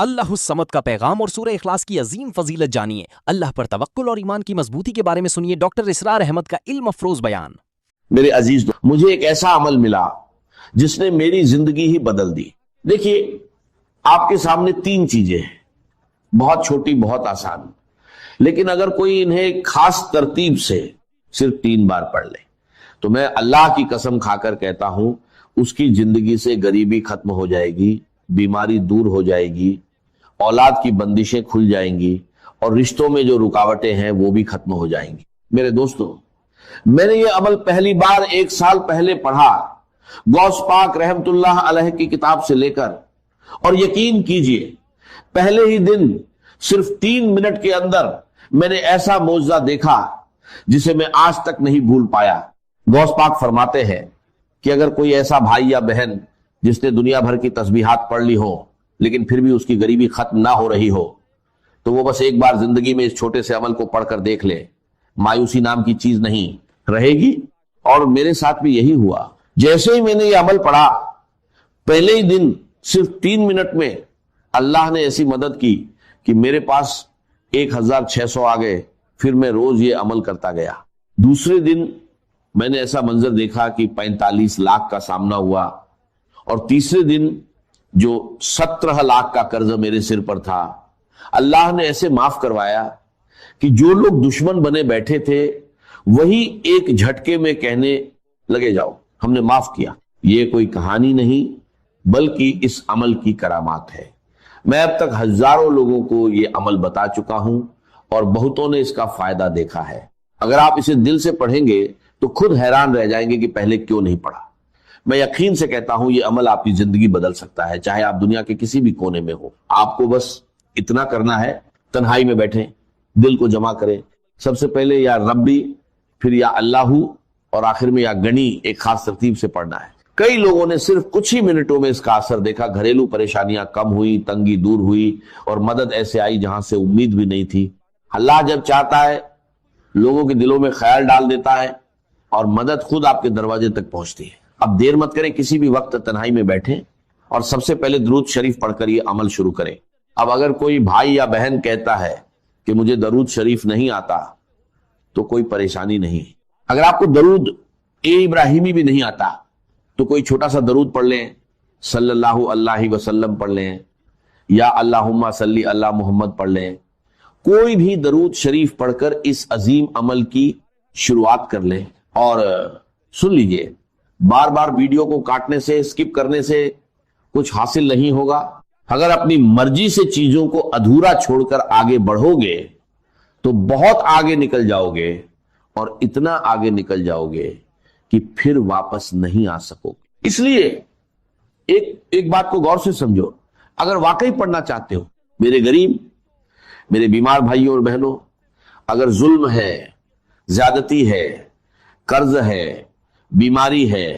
اللہ الصمد کا پیغام اور سورہ اخلاص کی عظیم فضیلت جانیے۔ اللہ پر توکل اور ایمان کی مضبوطی کے بارے میں سنیے ڈاکٹر اسرار احمد کا علم افروز بیان۔ میرے عزیز مجھے ایک ایسا عمل ملا جس نے میری زندگی ہی بدل دی۔ دیکھیے آپ کے سامنے تین چیزیں ہیں، بہت چھوٹی بہت آسان، لیکن اگر کوئی انہیں خاص ترتیب سے صرف 3 بار پڑھ لے تو میں اللہ کی قسم کھا کر کہتا ہوں اس کی زندگی سے غریبی ختم ہو جائے گی، بیماری دور ہو جائے گی، اولاد کی بندشیں کھل جائیں گی اور رشتوں میں جو رکاوٹیں ہیں وہ بھی ختم ہو جائیں گی۔ میرے دوستو، میں نے یہ عمل پہلی بار 1 سال پہلے پڑھا غوث پاک رحمت اللہ علیہ کی کتاب سے لے کر، اور یقین کیجئے پہلے ہی دن صرف 3 منٹ کے اندر میں نے ایسا معجزہ دیکھا جسے میں آج تک نہیں بھول پایا۔ غوث پاک فرماتے ہیں کہ اگر کوئی ایسا بھائی یا بہن جس نے دنیا بھر کی تسبیحات پڑھ لی ہو لیکن پھر بھی اس کی غریبی ختم نہ ہو رہی ہو تو وہ بس ایک بار زندگی میں اس چھوٹے سے عمل کو پڑھ کر دیکھ لے، مایوسی نام کی چیز نہیں رہے گی۔ اور میرے ساتھ بھی یہی ہوا۔ جیسے ہی میں نے یہ عمل پڑھا پہلے ہی دن صرف 3 منٹ میں اللہ نے ایسی مدد کی کہ میرے پاس 1600 آ گئے، پھر میں روز یہ عمل کرتا گیا۔ دوسرے دن میں نے ایسا منظر دیکھا کہ 45 لاکھ کا سامنا ہوا، اور تیسرے دن جو 17 لاکھ کا قرض میرے سر پر تھا اللہ نے ایسے معاف کروایا کہ جو لوگ دشمن بنے بیٹھے تھے وہی ایک جھٹکے میں کہنے لگے جاؤ ہم نے معاف کیا۔ یہ کوئی کہانی نہیں بلکہ اس عمل کی کرامات ہے۔ میں اب تک ہزاروں لوگوں کو یہ عمل بتا چکا ہوں اور بہتوں نے اس کا فائدہ دیکھا ہے۔ اگر آپ اسے دل سے پڑھیں گے تو خود حیران رہ جائیں گے کہ پہلے کیوں نہیں پڑھا۔ میں یقین سے کہتا ہوں یہ عمل آپ کی زندگی بدل سکتا ہے، چاہے آپ دنیا کے کسی بھی کونے میں ہو۔ آپ کو بس اتنا کرنا ہے، تنہائی میں بیٹھیں، دل کو جمع کریں، سب سے پہلے یا ربی، پھر یا اللہ، اور آخر میں یا گنی، ایک خاص ترتیب سے پڑھنا ہے۔ کئی لوگوں نے صرف کچھ ہی منٹوں میں اس کا اثر دیکھا، گھریلو پریشانیاں کم ہوئی، تنگی دور ہوئی، اور مدد ایسے آئی جہاں سے امید بھی نہیں تھی۔ اللہ جب چاہتا ہے لوگوں کے دلوں میں خیال ڈال دیتا ہے اور مدد خود آپ کے دروازے تک پہنچتی ہے۔ اب دیر مت کریں، کسی بھی وقت تنہائی میں بیٹھیں اور سب سے پہلے درود شریف پڑھ کر یہ عمل شروع کریں۔ اب اگر کوئی بھائی یا بہن کہتا ہے کہ مجھے درود شریف نہیں آتا تو کوئی پریشانی نہیں۔ اگر آپ کو درود ابراہیمی بھی نہیں آتا تو کوئی چھوٹا سا درود پڑھ لیں، صلی اللہ علیہ وسلم پڑھ لیں، یا اللہم صلی اللہ محمد پڑھ لیں۔ کوئی بھی درود شریف پڑھ کر اس عظیم عمل کی شروعات کر لیں۔ اور سن لیجئے، بار بار ویڈیو کو کاٹنے سے، سکپ کرنے سے کچھ حاصل نہیں ہوگا۔ اگر اپنی مرضی سے چیزوں کو ادھورا چھوڑ کر آگے بڑھو گے تو بہت آگے نکل جاؤ گے، اور اتنا آگے نکل جاؤ گے کہ پھر واپس نہیں آ سکو گے۔ اس لیے ایک بات کو غور سے سمجھو، اگر واقعی پڑھنا چاہتے ہو، میرے غریب، میرے بیمار بھائیوں اور بہنوں، اگر ظلم ہے، زیادتی ہے، قرض ہے، بیماری ہے،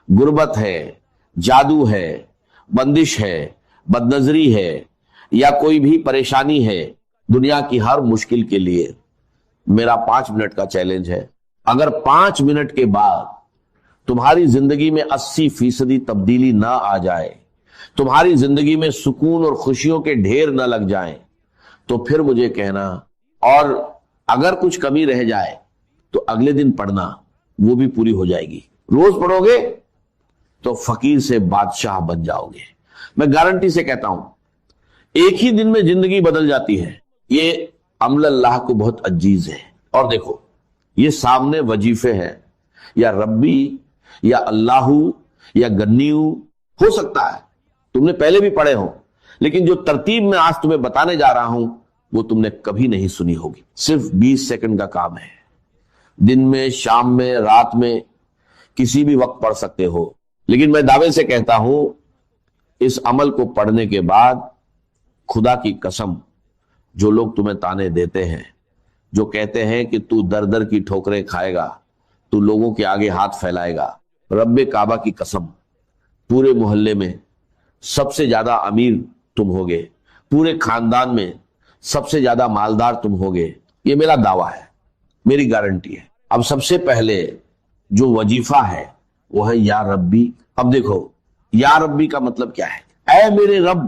غربت ہے، جادو ہے، بندش ہے، بد نظری ہے، یا کوئی بھی پریشانی ہے، دنیا کی ہر مشکل کے لیے میرا 5 منٹ کا چیلنج ہے۔ اگر 5 منٹ کے بعد تمہاری زندگی میں 80% تبدیلی نہ آ جائے، تمہاری زندگی میں سکون اور خوشیوں کے ڈھیر نہ لگ جائیں، تو پھر مجھے کہنا، اور اگر کچھ کمی رہ جائے تو اگلے دن پڑھنا، وہ بھی پوری ہو جائے گی۔ روز پڑھو گے تو فقیر سے بادشاہ بن جاؤ گے۔ میں گارنٹی سے کہتا ہوں ایک ہی دن میں زندگی بدل جاتی ہے۔ یہ عمل اللہ کو بہت عزیز ہے۔ اور دیکھو، یہ سامنے وظیفے ہیں، یا ربی، یا اللہ، یا گنیو، ہو سکتا ہے تم نے پہلے بھی پڑھے ہوں، لیکن جو ترتیب میں آج تمہیں بتانے جا رہا ہوں وہ تم نے کبھی نہیں سنی ہوگی۔ صرف 20 سیکنڈ کا کام ہے، دن میں، شام میں، رات میں، کسی بھی وقت پڑھ سکتے ہو۔ لیکن میں دعوے سے کہتا ہوں اس عمل کو پڑھنے کے بعد خدا کی قسم، جو لوگ تمہیں تانے دیتے ہیں، جو کہتے ہیں کہ تو در در کی ٹھوکریں کھائے گا، تو لوگوں کے آگے ہاتھ پھیلائے گا، رب کعبہ کی قسم، پورے محلے میں سب سے زیادہ امیر تم ہوگے، پورے خاندان میں سب سے زیادہ مالدار تم ہوگے۔ یہ میرا دعویٰ ہے، میری گارنٹی ہے۔ اب سب سے پہلے جو وظیفہ ہے وہ ہے یا ربی۔ اب دیکھو، یا ربی کا مطلب کیا ہے؟ اے میرے رب،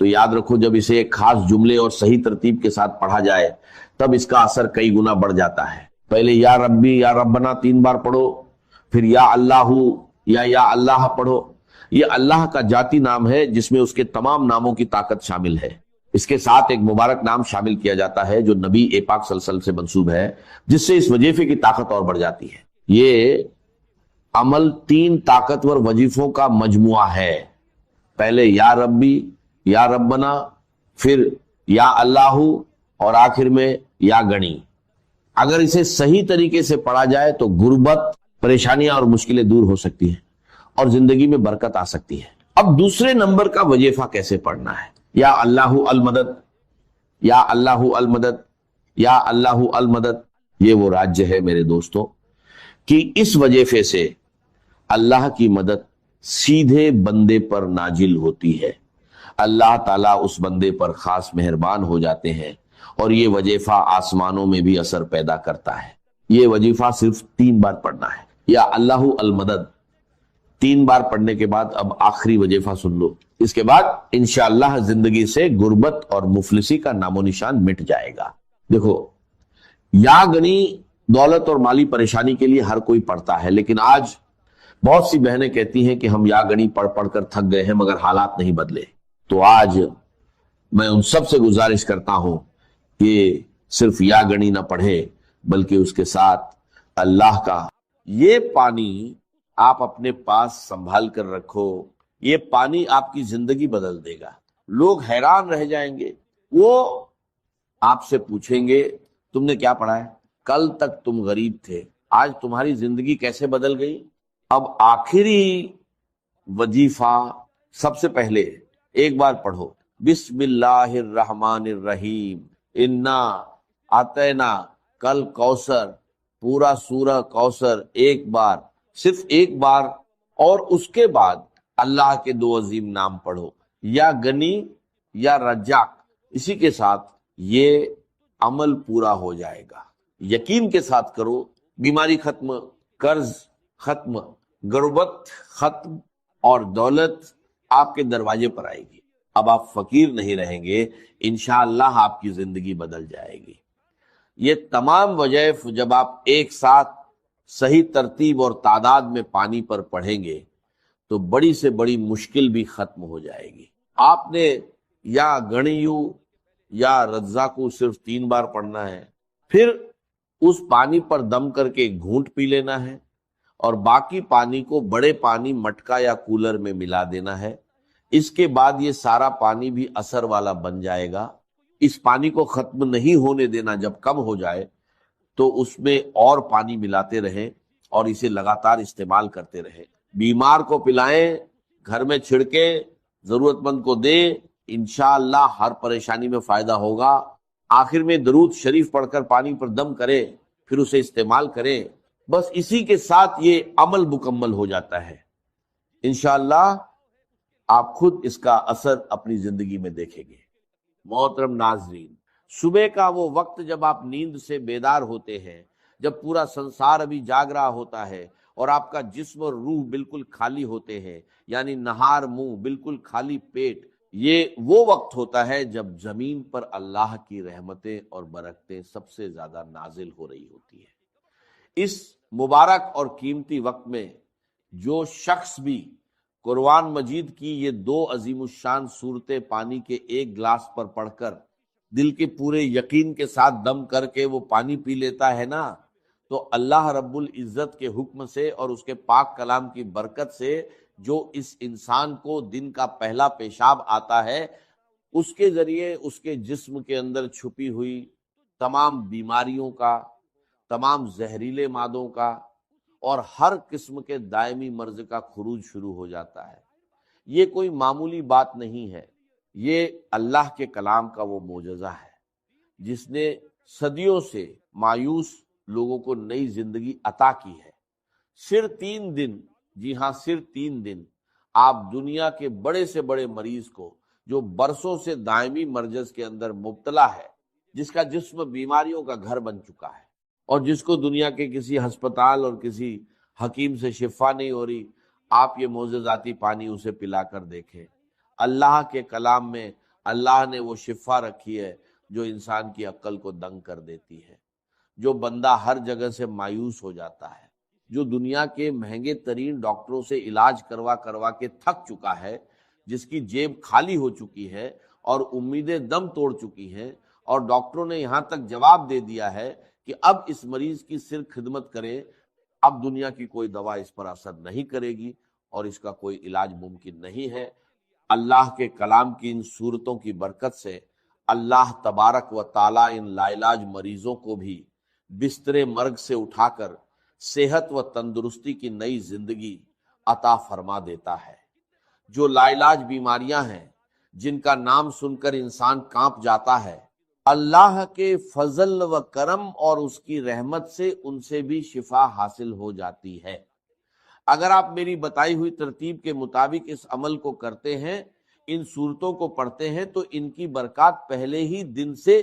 تو یاد رکھو جب اسے ایک خاص جملے اور صحیح ترتیب کے ساتھ پڑھا جائے تب اس کا اثر کئی گنا بڑھ جاتا ہے۔ پہلے یا ربی یا ربنا 3 بار پڑھو، پھر یا اللہ یا اللہ پڑھو۔ یہ اللہ کا ذاتی نام ہے جس میں اس کے تمام ناموں کی طاقت شامل ہے۔ اس کے ساتھ ایک مبارک نام شامل کیا جاتا ہے جو نبی پاک صلی اللہ علیہ وسلم سے منسوب ہے، جس سے اس وظیفے کی طاقت اور بڑھ جاتی ہے۔ یہ عمل 3 طاقتور وظیفوں کا مجموعہ ہے۔ پہلے یا ربی یا ربنا، پھر یا اللہ، اور آخر میں یا گنی۔ اگر اسے صحیح طریقے سے پڑھا جائے تو غربت، پریشانیاں اور مشکلیں دور ہو سکتی ہیں اور زندگی میں برکت آ سکتی ہے۔ اب دوسرے نمبر کا وظیفہ کیسے پڑھنا ہے؟ یا اللہ المدد، یا اللہ المدد، یا اللہ المدد۔ یہ وہ راجیہ ہے میرے دوستو کہ اس وظیفے سے اللہ کی مدد سیدھے بندے پر نازل ہوتی ہے۔ اللہ تعالیٰ اس بندے پر خاص مہربان ہو جاتے ہیں اور یہ وظیفہ آسمانوں میں بھی اثر پیدا کرتا ہے۔ یہ وظیفہ صرف 3 بار پڑھنا ہے، یا اللہ المدد۔ 3 بار پڑھنے کے بعد اب آخری وظیفہ سن لو، اس کے بعد انشاءاللہ زندگی سے غربت اور مفلسی کا نام و نشان مٹ جائے گا۔ دیکھو، یا گنی دولت اور مالی پریشانی کے لیے ہر کوئی پڑھتا ہے، لیکن آج بہت سی بہنیں کہتی ہیں کہ ہم یا گنی پڑھ پڑھ کر تھک گئے ہیں مگر حالات نہیں بدلے۔ تو آج میں ان سب سے گزارش کرتا ہوں کہ صرف یا گنی نہ پڑھے بلکہ اس کے ساتھ اللہ کا یہ پانی آپ اپنے پاس سنبھال کر رکھو۔ یہ پانی آپ کی زندگی بدل دے گا۔ لوگ حیران رہ جائیں گے، وہ آپ سے پوچھیں گے تم نے کیا پڑھا ہے؟ کل تک تم غریب تھے، آج تمہاری زندگی کیسے بدل گئی؟ اب آخری وظیفہ سب سے پہلے ایک بار پڑھو، بسم اللہ الرحمن الرحیم، انا اعطینا کل کوثر، پورا سورہ کوثر ایک بار، صرف ایک بار، اور اس کے بعد اللہ کے 2 عظیم نام پڑھو، یا گنی یا رجاق۔ اسی کے ساتھ یہ عمل پورا ہو جائے گا۔ یقین کے ساتھ کرو، بیماری ختم، قرض ختم، غربت ختم، اور دولت آپ کے دروازے پر آئے گی۔ اب آپ فقیر نہیں رہیں گے، انشاءاللہ آپ کی زندگی بدل جائے گی۔ یہ تمام وظائف جب آپ ایک ساتھ صحیح ترتیب اور تعداد میں پانی پر پڑھیں گے تو بڑی سے بڑی مشکل بھی ختم ہو جائے گی۔ آپ نے یا گنیو یا رزاقو صرف 3 بار پڑھنا ہے، پھر اس پانی پر دم کر کے گھونٹ پی لینا ہے، اور باقی پانی کو بڑے پانی مٹکا یا کولر میں ملا دینا ہے۔ اس کے بعد یہ سارا پانی بھی اثر والا بن جائے گا۔ اس پانی کو ختم نہیں ہونے دینا، جب کم ہو جائے تو اس میں اور پانی ملاتے رہیں اور اسے لگاتار استعمال کرتے رہیں۔ بیمار کو پلائیں، گھر میں چھڑکیں، ضرورت مند کو دیں، انشاءاللہ ہر پریشانی میں فائدہ ہوگا۔ آخر میں درود شریف پڑھ کر پانی پر دم کریں، پھر اسے استعمال کریں۔ بس اسی کے ساتھ یہ عمل مکمل ہو جاتا ہے۔ انشاءاللہ آپ خود اس کا اثر اپنی زندگی میں دیکھیں گے۔ محترم ناظرین، صبح کا وہ وقت جب آپ نیند سے بیدار ہوتے ہیں، جب پورا سنسار ابھی جاگ رہا ہوتا ہے اور آپ کا جسم اور روح بالکل خالی ہوتے ہیں، یعنی نہار منہ بالکل خالی پیٹ، یہ وہ وقت ہوتا ہے جب زمین پر اللہ کی رحمتیں اور برکتیں سب سے زیادہ نازل ہو رہی ہوتی ہیں۔ اس مبارک اور قیمتی وقت میں جو شخص بھی قرآن مجید کی یہ 2 عظیم الشان صورتیں پانی کے ایک گلاس پر پڑھ کر دل کے پورے یقین کے ساتھ دم کر کے وہ پانی پی لیتا ہے نا، تو اللہ رب العزت کے حکم سے اور اس کے پاک کلام کی برکت سے جو اس انسان کو دن کا پہلا پیشاب آتا ہے، اس کے ذریعے اس کے جسم کے اندر چھپی ہوئی تمام بیماریوں کا، تمام زہریلے مادوں کا اور ہر قسم کے دائمی مرض کا خروج شروع ہو جاتا ہے۔ یہ کوئی معمولی بات نہیں ہے، یہ اللہ کے کلام کا وہ معجزہ ہے جس نے صدیوں سے مایوس لوگوں کو نئی زندگی عطا کی ہے۔ صرف 3 دن، جی ہاں صرف 3 دن، آپ دنیا کے بڑے سے بڑے مریض کو جو برسوں سے دائمی مرض کے اندر مبتلا ہے، جس کا جسم بیماریوں کا گھر بن چکا ہے اور جس کو دنیا کے کسی ہسپتال اور کسی حکیم سے شفا نہیں ہو رہی، آپ یہ معجزاتی پانی اسے پلا کر دیکھیں۔ اللہ کے کلام میں اللہ نے وہ شفا رکھی ہے جو انسان کی عقل کو دنگ کر دیتی ہے۔ جو بندہ ہر جگہ سے مایوس ہو جاتا ہے، جو دنیا کے مہنگے ترین ڈاکٹروں سے علاج کروا کروا کے تھک چکا ہے، جس کی جیب خالی ہو چکی ہے اور امیدیں دم توڑ چکی ہیں، اور ڈاکٹروں نے یہاں تک جواب دے دیا ہے کہ اب اس مریض کی صرف خدمت کریں، اب دنیا کی کوئی دوا اس پر اثر نہیں کرے گی اور اس کا کوئی علاج ممکن نہیں ہے، اللہ کے کلام کی ان صورتوں کی برکت سے اللہ تبارک و تعالیٰ ان لا علاج مریضوں کو بھی بستر مرگ سے اٹھا کر صحت و تندرستی کی نئی زندگی عطا فرما دیتا ہے۔ جو لا علاج بیماریاں ہیں جن کا نام سن کر انسان کانپ جاتا ہے، اللہ کے فضل و کرم اور اس کی رحمت سے ان سے بھی شفا حاصل ہو جاتی ہے۔ اگر آپ میری بتائی ہوئی ترتیب کے مطابق اس عمل کو کرتے ہیں، ان صورتوں کو پڑھتے ہیں، تو ان کی برکات پہلے ہی دن سے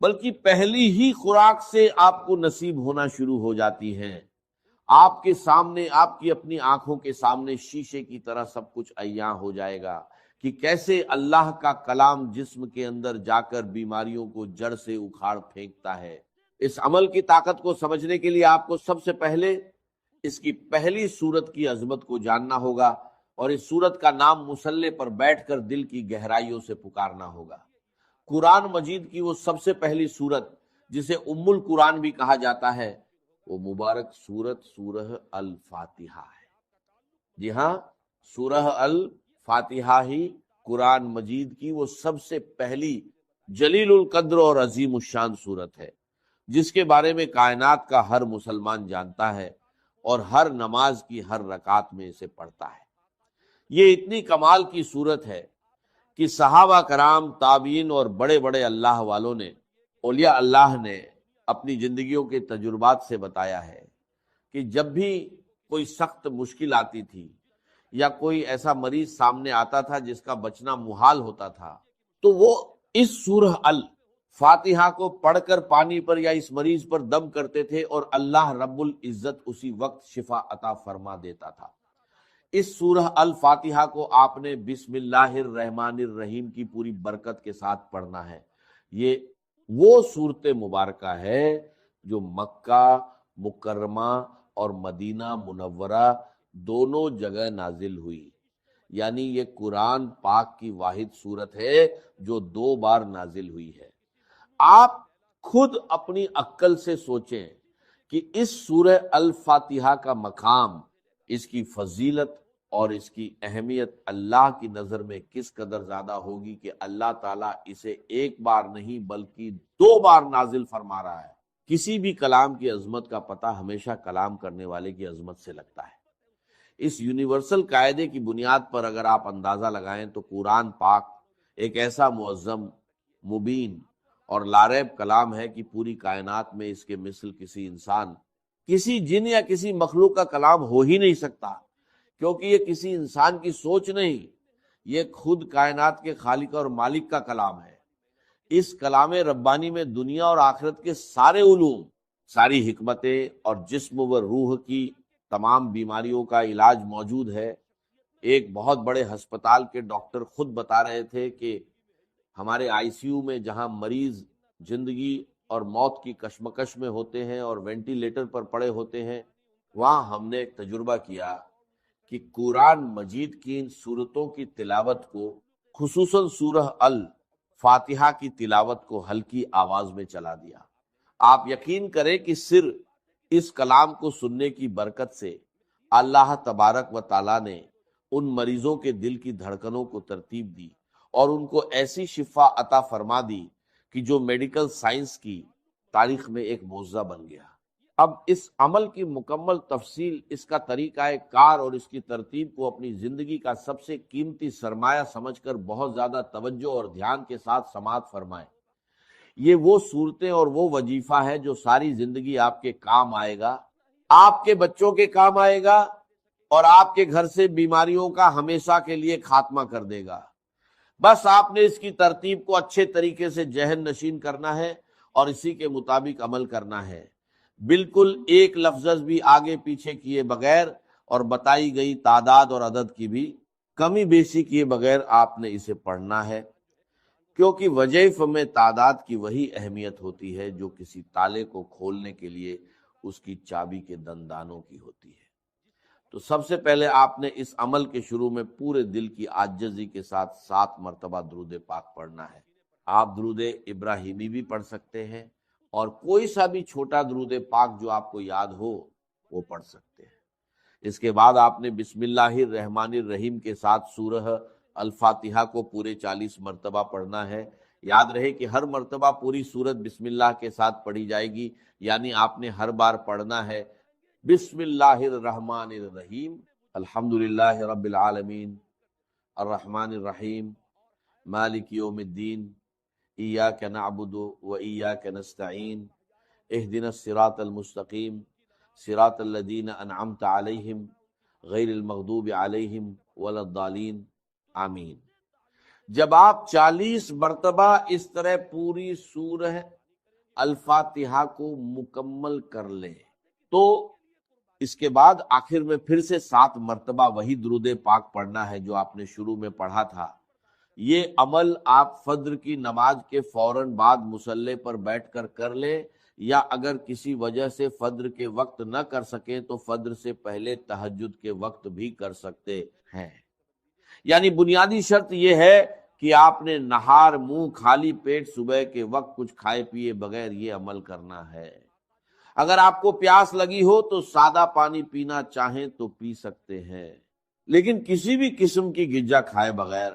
بلکہ پہلی ہی خوراک سے آپ کو نصیب ہونا شروع ہو جاتی ہیں۔ آپ کے سامنے، آپ کی اپنی آنکھوں کے سامنے شیشے کی طرح سب کچھ عیاں ہو جائے گا کہ کیسے اللہ کا کلام جسم کے اندر جا کر بیماریوں کو جڑ سے اکھاڑ پھینکتا ہے۔ اس عمل کی طاقت کو سمجھنے کے لیے آپ کو سب سے پہلے اس کی پہلی صورت کی عظمت کو جاننا ہوگا، اور اس صورت کا نام مصلے پر بیٹھ کر دل کی گہرائیوں سے پکارنا ہوگا۔ قرآن مجید کی وہ سب سے پہلی صورت جسے ام القرآن بھی کہا جاتا ہے، وہ مبارک صورت سورہ الفاتحہ ہے۔ جی ہاں، سورہ الفاتحہ ہی قرآن مجید کی وہ سب سے پہلی جلیل القدر اور عظیم الشان صورت ہے، جس کے بارے میں کائنات کا ہر مسلمان جانتا ہے اور ہر نماز کی ہر رکعت میں اسے پڑھتا ہے۔ یہ اتنی کمال کی صورت ہے کہ صحابہ کرام، تابعین اور بڑے بڑے اللہ والوں نے، اولیاء اللہ نے اپنی زندگیوں کے تجربات سے بتایا ہے کہ جب بھی کوئی سخت مشکل آتی تھی یا کوئی ایسا مریض سامنے آتا تھا جس کا بچنا محال ہوتا تھا، تو وہ اس سورہ الفاتحہ کو پڑھ کر پانی پر یا اس مریض پر دم کرتے تھے اور اللہ رب العزت اسی وقت شفا عطا فرما دیتا تھا۔ اس سورہ الفاتحہ کو آپ نے بسم اللہ الرحمن الرحیم کی پوری برکت کے ساتھ پڑھنا ہے۔ یہ وہ صورت مبارکہ ہے جو مکہ مکرمہ اور مدینہ منورہ دونوں جگہ نازل ہوئی، یعنی یہ قرآن پاک کی واحد صورت ہے جو 2 بار نازل ہوئی ہے۔ آپ خود اپنی عقل سے سوچیں کہ اس سورہ الفاتحہ کا مقام، اس کی فضیلت اور اس کی اہمیت اللہ کی نظر میں کس قدر زیادہ ہوگی کہ اللہ تعالیٰ اسے 1 بار نہیں بلکہ 2 بار نازل فرما رہا ہے۔ کسی بھی کلام کی عظمت کا پتہ ہمیشہ کلام کرنے والے کی عظمت سے لگتا ہے۔ اس یونیورسل قاعدے کی بنیاد پر اگر آپ اندازہ لگائیں تو قرآن پاک ایک ایسا معظم، مبین اور لاریب کلام ہے کہ پوری کائنات میں اس کے مثل کسی انسان، کسی جن یا کسی مخلوق کا کلام ہو ہی نہیں سکتا، کیونکہ یہ کسی انسان کی سوچ نہیں، یہ خود کائنات کے خالق اور مالک کا کلام ہے۔ اس کلام ربانی میں دنیا اور آخرت کے سارے علوم، ساری حکمتیں اور جسم و روح کی تمام بیماریوں کا علاج موجود ہے۔ ایک بہت بڑے ہسپتال کے ڈاکٹر خود بتا رہے تھے کہ ہمارے آئی سی یو میں جہاں مریض زندگی اور موت کی کشمکش میں ہوتے ہیں اور وینٹیلیٹر پر پڑے ہوتے ہیں، وہاں ہم نے ایک تجربہ کیا کہ قرآن مجید کی ان صورتوں کی تلاوت کو، خصوصاً سورہ الفاتحہ کی تلاوت کو ہلکی آواز میں چلا دیا۔ آپ یقین کریں کہ صرف اس کلام کو سننے کی برکت سے اللہ تبارک و تعالیٰ نے ان مریضوں کے دل کی دھڑکنوں کو ترتیب دی اور ان کو ایسی شفا عطا فرما دی کہ جو میڈیکل سائنس کی تاریخ میں ایک معجزہ بن گیا۔ اب اس عمل کی مکمل تفصیل، اس کا طریقہ کار اور اس کی ترتیب کو اپنی زندگی کا سب سے قیمتی سرمایہ سمجھ کر بہت زیادہ توجہ اور دھیان کے ساتھ سماعت فرمائیں۔ یہ وہ صورتیں اور وہ وظیفہ ہے جو ساری زندگی آپ کے کام آئے گا، آپ کے بچوں کے کام آئے گا اور آپ کے گھر سے بیماریوں کا ہمیشہ کے لیے خاتمہ کر دے گا۔ بس آپ نے اس کی ترتیب کو اچھے طریقے سے ذہن نشین کرنا ہے اور اسی کے مطابق عمل کرنا ہے، بالکل ایک لفظ بھی آگے پیچھے کیے بغیر اور بتائی گئی تعداد اور عدد کی بھی کمی بیشی کیے بغیر آپ نے اسے پڑھنا ہے۔ کیونکہ وظائف میں تعداد کی وہی اہمیت ہوتی ہے جو کسی تالے کو کھولنے کے لیے اس کی چابی کے دندانوں کی ہوتی ہے۔ تو سب سے پہلے آپ نے اس عمل کے شروع میں پورے دل کی عاجزی کے ساتھ 7 مرتبہ درود پاک پڑھنا ہے۔ آپ درود ابراہیمی بھی پڑھ سکتے ہیں اور کوئی سا بھی چھوٹا درود پاک جو آپ کو یاد ہو وہ پڑھ سکتے ہیں۔ اس کے بعد آپ نے بسم اللہ الرحمن الرحیم کے ساتھ سورہ الفاتحہ کو پورے 40 مرتبہ پڑھنا ہے۔ یاد رہے کہ ہر مرتبہ پوری سورت بسم اللہ کے ساتھ پڑھی جائے گی، یعنی آپ نے ہر بار پڑھنا ہے بسم اللہ الرحمن الرحیم، الحمدللہ رب العالمین، الرحمن الرحیم، مالک یوم الدین، ایاک نعبد و ایاک نستعین، اہدنا الصراط المستقیم، صراط الذین انعمت علیہم غیر المغضوب علیہم ولا الضالین، آمین۔ جب آپ 40 مرتبہ اس طرح پوری سورہ الفاتحہ کو مکمل کر لیں تو اس کے بعد آخر میں پھر سے 7 مرتبہ وہی درود پاک پڑھنا ہے جو آپ نے شروع میں پڑھا تھا۔ یہ عمل آپ فجر کی نماز کے فوراً بعد مصلی پر بیٹھ کر کر لیں، یا اگر کسی وجہ سے فجر کے وقت نہ کر سکیں تو فجر سے پہلے تہجد کے وقت بھی کر سکتے ہیں۔ یعنی بنیادی شرط یہ ہے کہ آپ نے نہار منہ خالی پیٹ صبح کے وقت کچھ کھائے پیے بغیر یہ عمل کرنا ہے۔ اگر آپ کو پیاس لگی ہو تو سادہ پانی پینا چاہیں تو پی سکتے ہیں، لیکن کسی بھی قسم کی غذا کھائے بغیر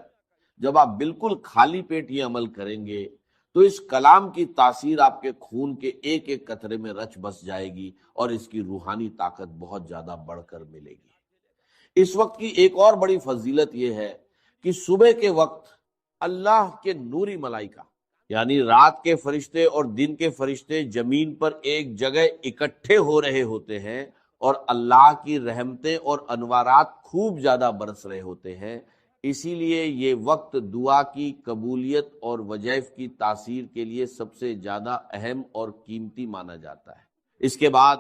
جب آپ بالکل خالی پیٹ یہ عمل کریں گے تو اس کلام کی تاثیر آپ کے خون کے ایک ایک قطرے میں رچ بس جائے گی اور اس کی روحانی طاقت بہت زیادہ بڑھ کر ملے گی۔ اس وقت کی ایک اور بڑی فضیلت یہ ہے کہ صبح کے وقت اللہ کے نوری ملائکہ یعنی رات کے فرشتے اور دن کے فرشتے زمین پر ایک جگہ اکٹھے ہو رہے ہوتے ہیں اور اللہ کی رحمتیں اور انوارات خوب زیادہ برس رہے ہوتے ہیں۔ اسی لیے یہ وقت دعا کی قبولیت اور وظائف کی تاثیر کے لیے سب سے زیادہ اہم اور قیمتی مانا جاتا ہے۔ اس کے بعد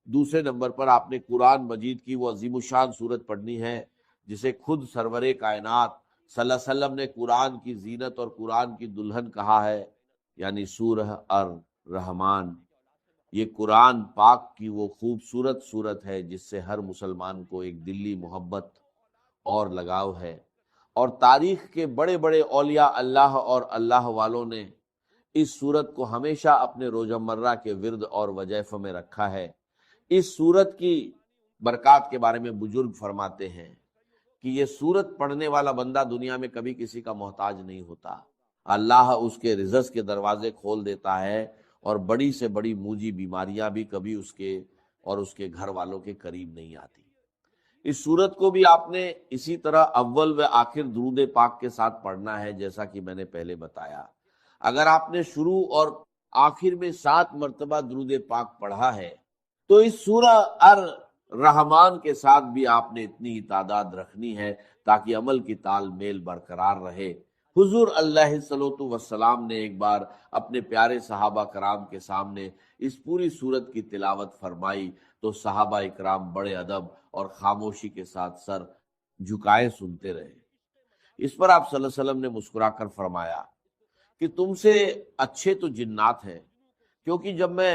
دوسرے نمبر پر آپ نے قرآن مجید کی وہ عظیم الشان سورت پڑھنی ہے جسے خود سرور کائنات صلی اللہ علیہ وسلم نے قرآن کی زینت اور قرآن کی دلہن کہا ہے، یعنی سورہ الرحمن۔ یہ قرآن پاک کی وہ خوبصورت سورت ہے جس سے ہر مسلمان کو ایک دلی محبت اور لگاؤ ہے، اور تاریخ کے بڑے بڑے اولیاء اللہ اور اللہ والوں نے اس سورت کو ہمیشہ اپنے روزمرہ کے ورد اور وظائف میں رکھا ہے۔ اس سورت کی برکات کے بارے میں بزرگ فرماتے ہیں کہ یہ سورت پڑھنے والا بندہ دنیا میں کبھی کسی کا محتاج نہیں ہوتا، اللہ اس کے رزق کے دروازے کھول دیتا ہے اور بڑی سے بڑی موجی بیماریاں بھی کبھی اس کے اور اس کے گھر والوں کے قریب نہیں آتی۔ اس سورت کو بھی آپ نے اسی طرح اول و آخر درود پاک کے ساتھ پڑھنا ہے جیسا کہ میں نے پہلے بتایا۔ اگر آپ نے شروع اور آخر میں 7 مرتبہ درود پاک پڑھا ہے تو اس سورہ الرحمن کے ساتھ بھی آپ نے اتنی ہی تعداد رکھنی ہے تاکہ عمل کی تال میل برقرار رہے۔ حضور علیہ الصلوۃ والسلام نے ایک بار اپنے پیارے صحابہ کرام کے سامنے اس پوری سورت کی تلاوت فرمائی تو صحابہ اکرام بڑے ادب اور خاموشی کے ساتھ سر جھکائے سنتے رہے۔ اس پر آپ صلی اللہ علیہ وسلم نے مسکرا کر فرمایا کہ تم سے اچھے تو جنات ہیں، کیونکہ جب میں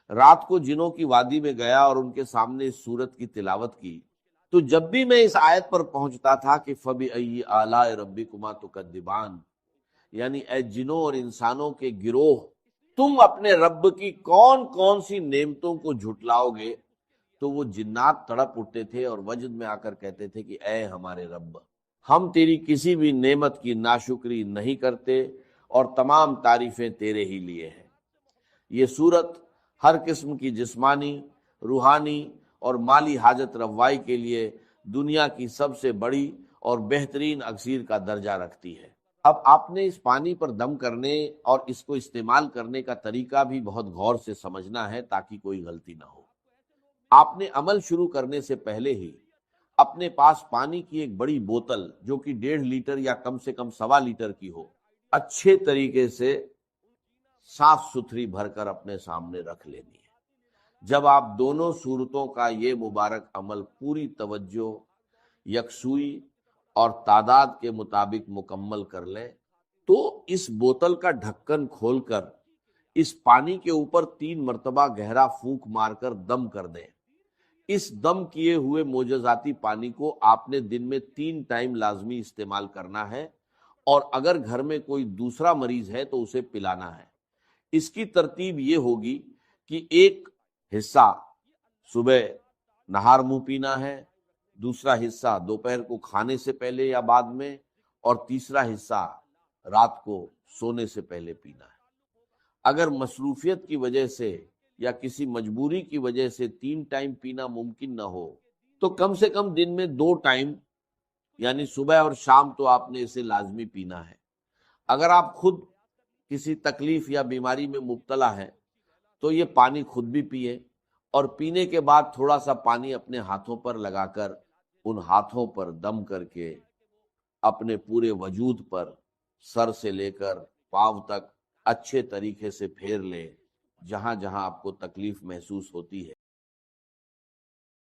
رات کو جنوں کی وادی میں گیا اور ان کے سامنے اس سورت کی تلاوت کی تو جب بھی میں اس آیت پر پہنچتا تھا کہ فَبِأَيِّ آلَاءِ رَبِّكُمَا تُكَذِّبَانِ، یعنی اے جنوں اور انسانوں کے گروہ، تم اپنے رب کی کون کون سی نعمتوں کو جھٹلاؤ گے، تو وہ جنات تڑپ اٹھتے تھے اور وجد میں آ کر کہتے تھے کہ اے ہمارے رب، ہم تیری کسی بھی نعمت کی ناشکری نہیں کرتے اور تمام تعریفیں تیرے ہی لیے ہیں۔ یہ سورت ہر قسم کی جسمانی، روحانی اور مالی حاجت روائی کے لیے دنیا کی سب سے بڑی اور بہترین اکسیر کا درجہ رکھتی ہے۔ اب آپ نے اس پانی پر دم کرنے اور اس کو استعمال کرنے کا طریقہ بھی بہت غور سے سمجھنا ہے تاکہ کوئی غلطی نہ ہو۔ آپ نے عمل شروع کرنے سے پہلے ہی اپنے پاس پانی کی ایک بڑی بوتل جو کہ 1.5 لیٹر یا کم سے کم 1.25 لیٹر کی ہو، اچھے طریقے سے صاف ستھری بھر کر اپنے سامنے رکھ لینی ہے۔ جب آپ دونوں صورتوں کا یہ مبارک عمل پوری توجہ، یکسوئی اور تعداد کے مطابق مکمل کر لیں تو اس بوتل کا ڈھکن کھول کر اس پانی کے اوپر 3 مرتبہ گہرا پھونک مار کر دم کر دیں۔ اس دم کیے ہوئے معجزاتی پانی کو آپ نے دن میں 3 ٹائم لازمی استعمال کرنا ہے، اور اگر گھر میں کوئی دوسرا مریض ہے تو اسے پلانا ہے۔ اس کی ترتیب یہ ہوگی کہ ایک حصہ صبح نہار منہ پینا ہے، دوسرا حصہ دوپہر کو کھانے سے پہلے یا بعد میں، اور تیسرا حصہ رات کو سونے سے پہلے پینا ہے۔ اگر مصروفیت کی وجہ سے یا کسی مجبوری کی وجہ سے 3 ٹائم پینا ممکن نہ ہو تو کم سے کم دن میں 2 ٹائم یعنی صبح اور شام تو آپ نے اسے لازمی پینا ہے۔ اگر آپ خود کسی تکلیف یا بیماری میں مبتلا ہیں تو یہ پانی خود بھی پیے، اور پینے کے بعد تھوڑا سا پانی اپنے ہاتھوں پر لگا کر ان ہاتھوں پر دم کر کے اپنے پورے وجود پر سر سے لے کر پاؤں تک اچھے طریقے سے پھیر لیں۔ جہاں جہاں آپ کو تکلیف محسوس ہوتی ہے